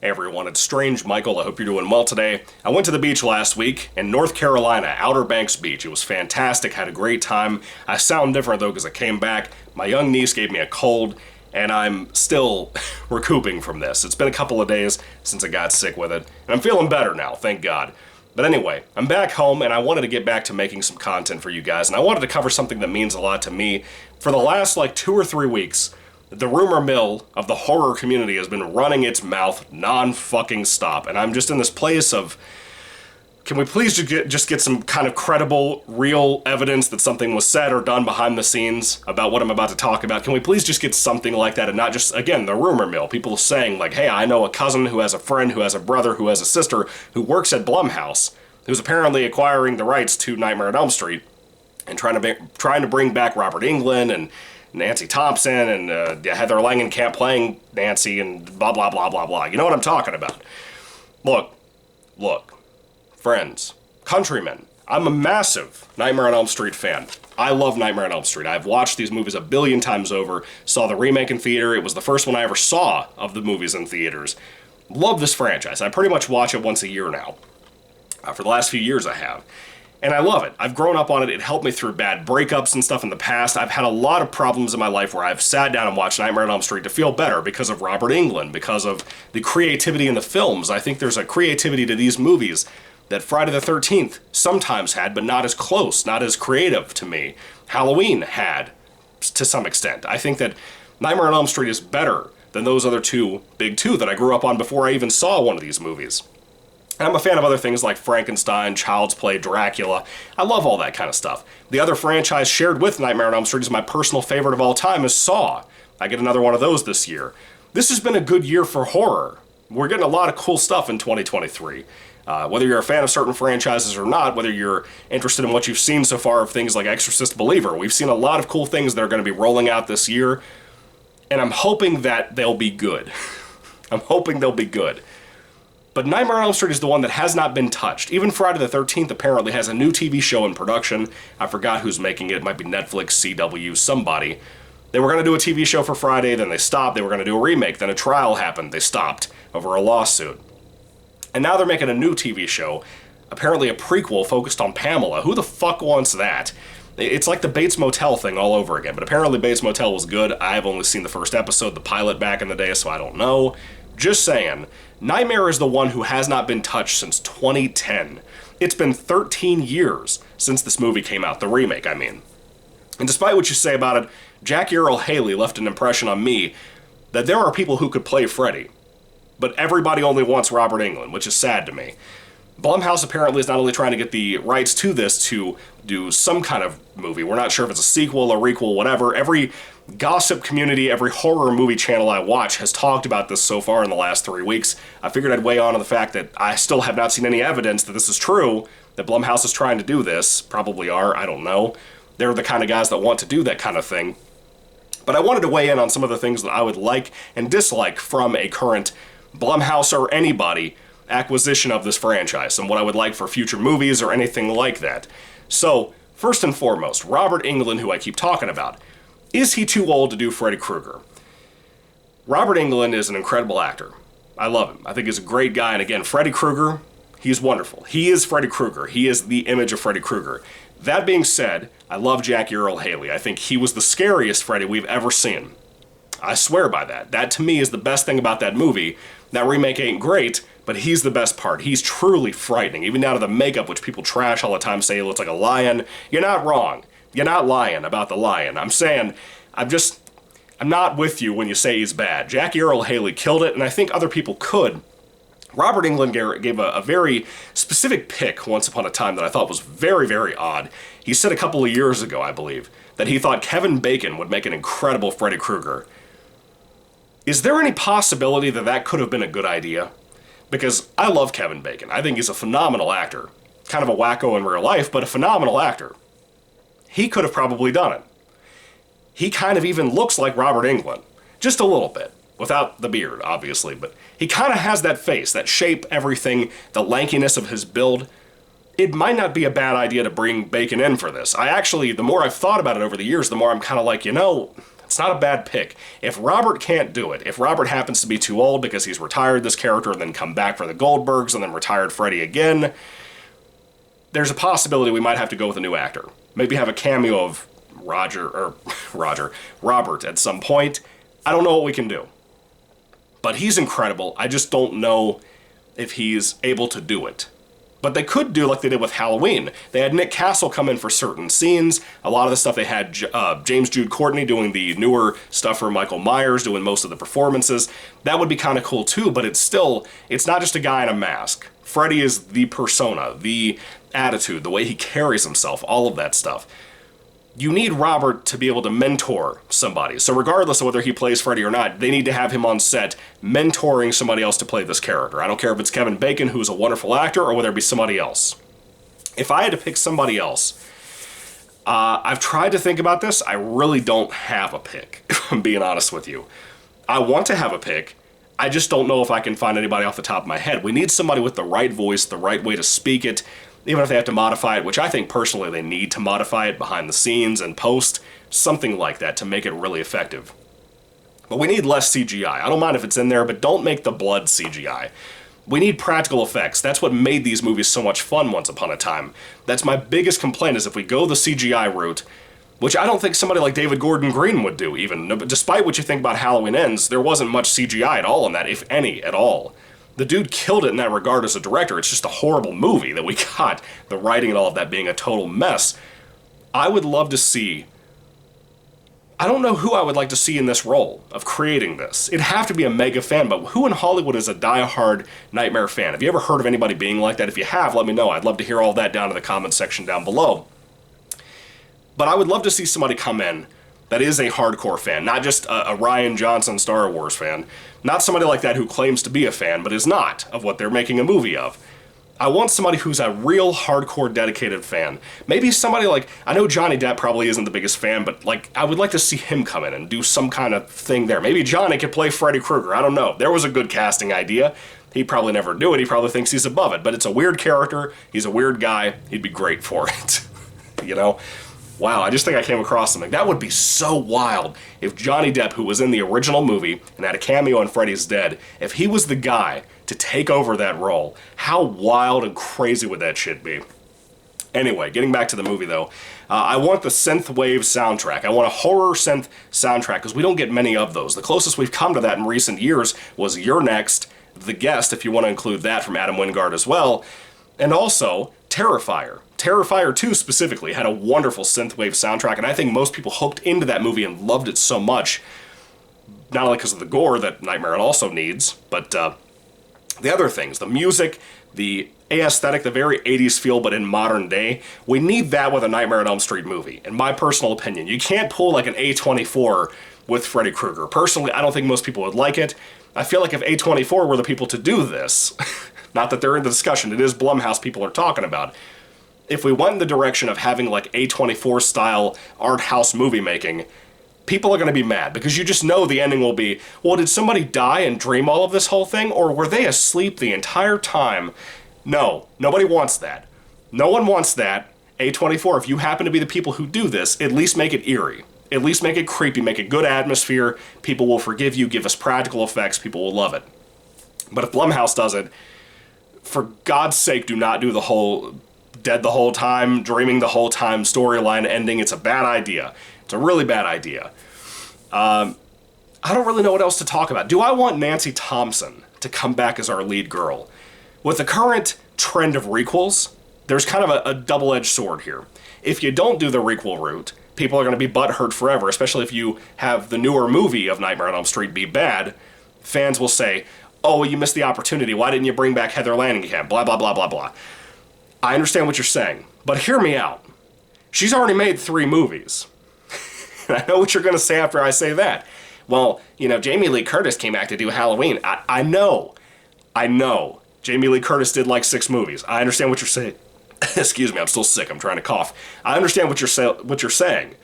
Hey everyone, it's Strange Michael. I hope you're doing well today. I went to the beach last week in North Carolina, Outer Banks Beach. It was fantastic, had a great time. I sound different though because I came back. My young niece gave me a cold, and I'm still recouping from this. It's been a couple of days since I got sick with it, and I'm feeling better now, thank God. But anyway, I'm back home, and I wanted to get back to making some content for you guys, and I wanted to cover something that means a lot to me. For the last 2 or 3 weeks, the rumor mill of the horror community has been running its mouth non-fucking stop, and I'm just in this place of, can we please just get some kind of credible, real evidence that something was said or done behind the scenes about what I'm about to talk about? Can we please just get something like that and not just, again, the rumor mill? People saying hey, I know a cousin who has a friend who has a brother who has a sister who works at Blumhouse, who's apparently acquiring the rights to Nightmare on Elm Street and trying to bring back Robert Englund and Nancy Thompson and Heather Langenkamp playing Nancy and blah, blah, blah, blah, blah. You know what I'm talking about. Look, friends, countrymen, I'm a massive Nightmare on Elm Street fan. I love Nightmare on Elm Street. I've watched these movies a billion times over, saw the remake in theater. It was the first one I ever saw of the movies in theaters. Love this franchise. I pretty much watch it once a year now. For the last few years I have. And I love it. I've grown up on it. It helped me through bad breakups and stuff in the past. I've had a lot of problems in my life where I've sat down and watched Nightmare on Elm Street to feel better because of Robert Englund, because of the creativity in the films. I think there's a creativity to these movies that Friday the 13th sometimes had, but not as close, not as creative to me. Halloween had, to some extent. I think that Nightmare on Elm Street is better than those other big two that I grew up on before I even saw one of these movies. And I'm a fan of other things like Frankenstein, Child's Play, Dracula. I love all that kind of stuff. The other franchise shared with Nightmare on Elm Street is my personal favorite of all time is Saw. I get another one of those this year. This has been a good year for horror. We're getting a lot of cool stuff in 2023. Whether you're a fan of certain franchises or not, whether you're interested in what you've seen so far of things like Exorcist Believer, we've seen a lot of cool things that are going to be rolling out this year, and I'm hoping that they'll be good. I'm hoping they'll be good. But Nightmare on Elm Street is the one that has not been touched. Even Friday the 13th apparently has a new TV show in production. I forgot who's making it. It might be Netflix, CW, somebody. They were going to do a TV show for Friday, then they stopped. They were going to do a remake, then a trial happened. They stopped over a lawsuit. And now they're making a new TV show, apparently a prequel focused on Pamela. Who the fuck wants that? It's like the Bates Motel thing all over again, but apparently Bates Motel was good. I've only seen the first episode, the pilot back in the day, so I don't know. Just saying, Nightmare is the one who has not been touched since 2010. It's been 13 years since this movie came out, the remake, I mean. And despite what you say about it, Jackie Earle Haley left an impression on me that there are people who could play Freddy, but everybody only wants Robert Englund, which is sad to me. Blumhouse apparently is not only trying to get the rights to this to do some kind of movie. We're not sure if it's a sequel, a requel, whatever. Every gossip community, every horror movie channel I watch has talked about this so far in the last 3 weeks. I figured I'd weigh on the fact that I still have not seen any evidence that this is true, that Blumhouse is trying to do this. Probably are, I don't know. They're the kind of guys that want to do that kind of thing. But I wanted to weigh in on some of the things that I would like and dislike from a current Blumhouse or anybody acquisition of this franchise and what I would like for future movies or anything like that. So, first and foremost, Robert Englund, who I keep talking about. Is he too old to do Freddy Krueger? Robert Englund is an incredible actor. I love him. I think he's a great guy, and again, Freddy Krueger, he's wonderful. He is Freddy Krueger. He is the image of Freddy Krueger. That being said, I love Jackie Earle Haley. I think he was the scariest Freddy we've ever seen. I swear by that. That, to me, is the best thing about that movie. That remake ain't great, but he's the best part. He's truly frightening, even down to the makeup, which people trash all the time, say he looks like a lion. You're not wrong. You're not lying about the lion. I'm saying, I'm not with you when you say he's bad. Jackie Earle Haley killed it, and I think other people could. Robert Englund gave a very specific pick once upon a time that I thought was very, very odd. He said a couple of years ago, I believe, that he thought Kevin Bacon would make an incredible Freddy Krueger. Is there any possibility that that could have been a good idea? Because I love Kevin Bacon. I think he's a phenomenal actor. Kind of a wacko in real life, but a phenomenal actor. He could have probably done it. He kind of even looks like Robert Englund. Just a little bit. Without the beard, obviously, but he kind of has that face, that shape, everything, the lankiness of his build. It might not be a bad idea to bring Bacon in for this. The more I've thought about it over the years, the more I'm kind of like, It's not a bad pick. If Robert can't do it, if Robert happens to be too old because he's retired this character and then come back for the Goldbergs and then retired Freddy again, there's a possibility we might have to go with a new actor. Maybe have a cameo of Robert at some point. I don't know what we can do. But he's incredible. I just don't know if he's able to do it. But they could do like they did with Halloween. They had Nick Castle come in for certain scenes. A lot of the stuff they had James Jude Courtney doing the newer stuff for Michael Myers, doing most of the performances. That would be kind of cool too, but it's not just a guy in a mask. Freddy is the persona, the attitude, the way he carries himself, all of that stuff. You need Robert to be able to mentor somebody. So regardless of whether he plays Freddy or not, they need to have him on set mentoring somebody else to play this character. I don't care if it's Kevin Bacon, who's a wonderful actor, or whether it be somebody else. If I had to pick somebody else, I've tried to think about this. I really don't have a pick, if I'm being honest with you. I want to have a pick. I just don't know if I can find anybody off the top of my head. We need somebody with the right voice, the right way to speak it, even if they have to modify it, which I think personally they need to modify it behind the scenes and post, something like that to make it really effective. But we need less CGI. I don't mind if it's in there, but don't make the blood CGI. We need practical effects. That's what made these movies so much fun once upon a time. That's my biggest complaint, is if we go the CGI route, which I don't think somebody like David Gordon Green would do even. Despite what you think about Halloween Ends, there wasn't much CGI at all in that, if any at all. The dude killed it in that regard as a director. It's just a horrible movie that we got, the writing and all of that being a total mess. I would love to see... I don't know who I would like to see in this role of creating this. It'd have to be a mega fan, but who in Hollywood is a die-hard Nightmare fan? Have you ever heard of anybody being like that? If you have, let me know. I'd love to hear all that down in the comments section down below. But I would love to see somebody come in that is a hardcore fan, not just a Rian Johnson Star Wars fan, not somebody like that who claims to be a fan but is not of what they're making a movie of. I want somebody who's a real hardcore dedicated fan. Maybe somebody like, I know Johnny Depp probably isn't the biggest fan, but like I would like to see him come in and do some kind of thing there. Maybe Johnny could play Freddy Krueger, I don't know. There was a good casting idea. He'd probably never do it, he probably thinks he's above it, but it's a weird character, he's a weird guy, he'd be great for it, you know? Wow, I just think I came across something. That would be so wild if Johnny Depp, who was in the original movie and had a cameo in Freddy's Dead, if he was the guy to take over that role. How wild and crazy would that shit be? Anyway, getting back to the movie though, I want the synthwave soundtrack. I want a horror synth soundtrack because we don't get many of those. The closest we've come to that in recent years was You're Next, The Guest, if you want to include that from Adam Wingard as well, and also Terrifier. Terrifier 2 specifically had a wonderful synthwave soundtrack, and I think most people hooked into that movie and loved it so much, not only because of the gore that Nightmare also needs, but the other things, the music, the aesthetic, the very 80s feel, but in modern day. We need that with a Nightmare on Elm Street movie, in my personal opinion. You can't pull like an A24 with Freddy Krueger. Personally, I don't think most people would like it. I feel like if A24 were the people to do this, not that they're in the discussion, it is Blumhouse people are talking about. If we went in the direction of having like A24 style art house movie making, people are going to be mad because you just know the ending will be, well, did somebody die and dream all of this whole thing, or were they asleep the entire time? No, nobody wants that. No one wants that. A24, if you happen to be the people who do this, at least make it eerie. At least make it creepy, make a good atmosphere. People will forgive you, give us practical effects, people will love it. But if Blumhouse does it, for God's sake, do not do the whole dead the whole time, dreaming the whole time storyline ending. It's a bad idea. It's a really bad idea. I don't really know what else to talk about. Do I want Nancy Thompson to come back as our lead girl? With the current trend of requels, there's kind of a double-edged sword here. If you don't do the requel route, people are going to be butthurt forever, especially if you have the newer movie of Nightmare on Elm Street be bad. Fans will say, oh, well, you missed the opportunity. Why didn't you bring back Heather Langenkamp? Blah, blah, blah, blah, blah. I understand what you're saying, but hear me out. She's already made 3 movies. And I know what you're going to say after I say that. Well, you know, Jamie Lee Curtis came back to do Halloween. I know. Jamie Lee Curtis did like 6 movies. I understand what you're saying. Excuse me, I'm still sick. I'm trying to cough. I understand what you're saying.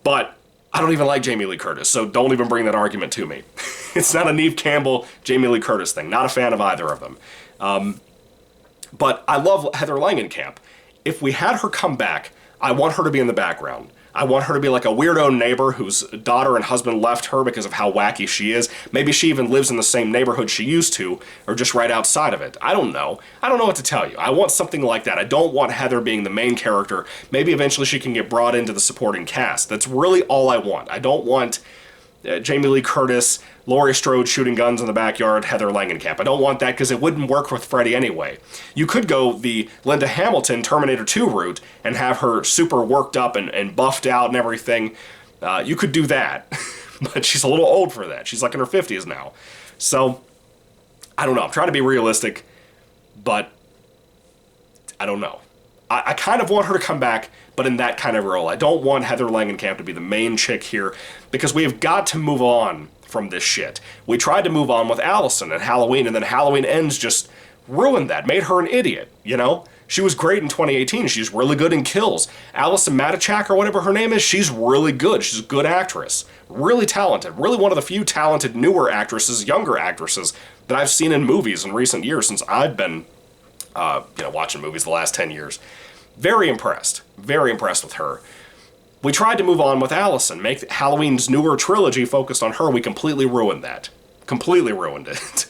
But I don't even like Jamie Lee Curtis, so don't even bring that argument to me. It's not a Neve Campbell, Jamie Lee Curtis thing. Not a fan of either of them. But I love Heather Langenkamp. If we had her come back, I want her to be in the background. I want her to be like a weirdo neighbor whose daughter and husband left her because of how wacky she is. Maybe she even lives in the same neighborhood she used to, or just right outside of it. I don't know. I don't know what to tell you. I want something like that. I don't want Heather being the main character. Maybe eventually she can get brought into the supporting cast. That's really all I want. I don't want Jamie Lee Curtis, Laurie Strode shooting guns in the backyard, Heather Langenkamp. I don't want that because it wouldn't work with Freddy anyway. You could go the Linda Hamilton Terminator 2 route and have her super worked up and buffed out and everything. You could do that, but she's a little old for that. She's like in her 50s now. So, I don't know. I'm trying to be realistic, but I don't know. I kind of want her to come back, but in that kind of role. I don't want Heather Langenkamp to be the main chick here, because we have got to move on from this shit. We tried to move on with Allison and Halloween, and then Halloween Ends just ruined that, made her an idiot, you know? She was great in 2018. She's really good in Kills. Allison Matichak, or whatever her name is, she's really good. She's a good actress. Really talented. Really one of the few talented newer actresses, younger actresses, that I've seen in movies in recent years since I've been watching movies the last 10 years. Very impressed with her. We tried to move on with Allison, make Halloween's newer trilogy focused on her. We completely ruined that. Completely ruined it.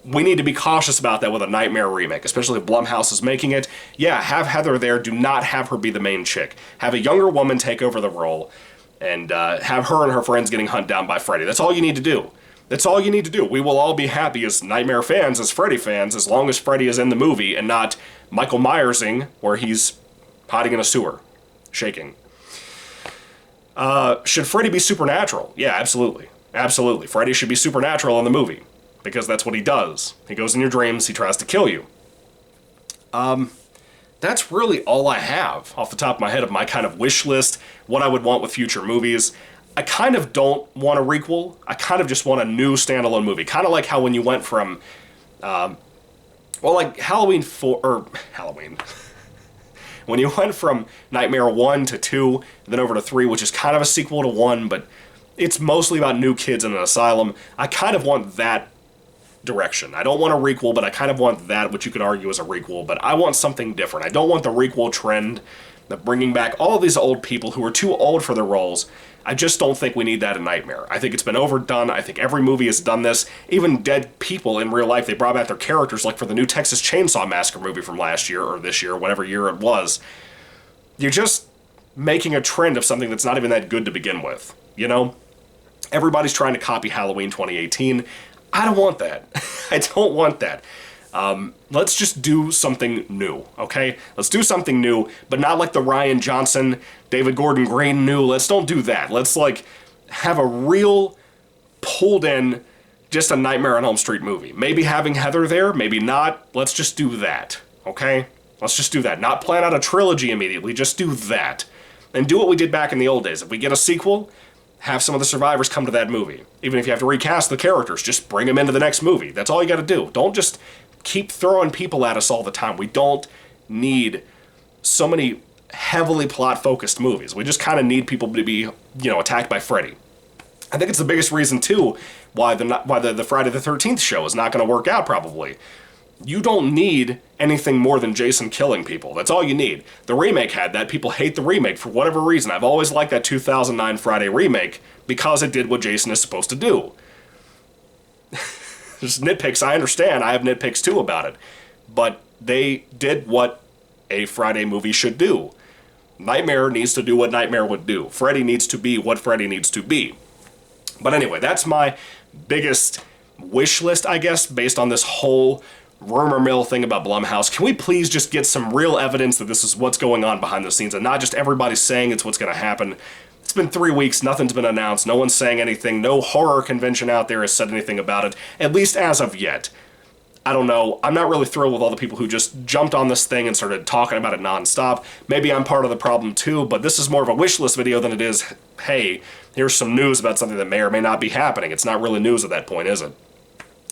We need to be cautious about that with a Nightmare remake, especially if Blumhouse is making it. Yeah, have Heather there. Do not have her be the main chick. Have a younger woman take over the role, and have her and her friends getting hunted down by Freddy. That's all you need to do. That's all you need to do. We will all be happy as Nightmare fans, as Freddy fans, as long as Freddy is in the movie and not Michael Myersing, where he's hiding in a sewer, shaking. Should Freddy be supernatural? Yeah, absolutely. Absolutely. Freddy should be supernatural in the movie, because that's what he does. He goes in your dreams, he tries to kill you. That's really all I have off the top of my head of my kind of wish list, what I would want with future movies. I kind of don't want a requel. I kind of just want a new standalone movie. Kind of like how when you went from, like Halloween 4, or Halloween. When you went from Nightmare 1 to 2, then over to 3, which is kind of a sequel to 1, but it's mostly about new kids in an asylum. I kind of want that direction. I don't want a requel, but I kind of want that, which you could argue is a requel, but I want something different. I don't want the requel trend of bringing back all of these old people who are too old for their roles. I just don't think we need that in Nightmare. I think it's been overdone. I think every movie has done this. Even dead people in real life, they brought back their characters, like for the new Texas Chainsaw Massacre movie from last year, or this year, whatever year it was. You're just making a trend of something that's not even that good to begin with, you know? Everybody's trying to copy Halloween 2018. I don't want that. I don't want that. Let's just do something new, okay? Let's do something new, but not like the Rian Johnson, David Gordon Green new. Let's don't do that. Let's, like, have a real, pulled-in, just a Nightmare on Elm Street movie. Maybe having Heather there, maybe not. Let's just do that, okay? Let's just do that. Not plan out a trilogy immediately. Just do that. And do what we did back in the old days. If we get a sequel, have some of the survivors come to that movie. Even if you have to recast the characters, just bring them into the next movie. That's all you gotta do. Don't just keep throwing people at us all the time. We don't need so many heavily plot-focused movies. We just kind of need people to be, attacked by Freddy. I think it's the biggest reason, too, why the Friday the 13th show is not going to work out, probably. You don't need anything more than Jason killing people. That's all you need. The remake had that. People hate the remake for whatever reason. I've always liked that 2009 Friday remake because it did what Jason is supposed to do. Just nitpicks, I understand. I have nitpicks too about it. But they did what a Friday movie should do. Nightmare needs to do what Nightmare would do. Freddy needs to be what Freddy needs to be. But anyway, that's my biggest wish list, I guess, based on this whole rumor mill thing about Blumhouse. Can we please just get some real evidence that this is what's going on behind the scenes and not just everybody saying it's what's going to happen? It's been 3 weeks, nothing's been announced, no one's saying anything, no horror convention out there has said anything about it, at least as of yet. I don't know, I'm not really thrilled with all the people who just jumped on this thing and started talking about it nonstop. Maybe I'm part of the problem too, but this is more of a wish list video than it is, hey, here's some news about something that may or may not be happening. It's not really news at that point, is it?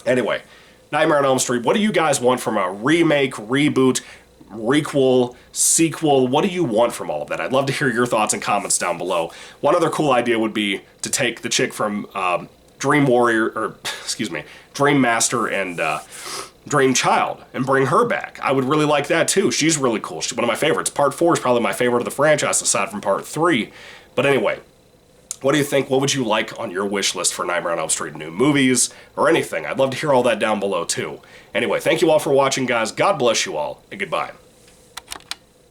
Anyway, Nightmare on Elm Street, what do you guys want from a remake, reboot, requel, sequel? What do you want from all of that? I'd love to hear your thoughts and comments down below. One other cool idea would be to take the chick from Dream Master and Dream Child and bring her back. I would really like that too. She's really cool. She's one of my favorites. Part 4 is probably my favorite of the franchise aside from Part 3. But anyway, what do you think? What would you like on your wish list for Nightmare on Elm Street new movies or anything? I'd love to hear all that down below too. Anyway, thank you all for watching, guys. God bless you all, and goodbye.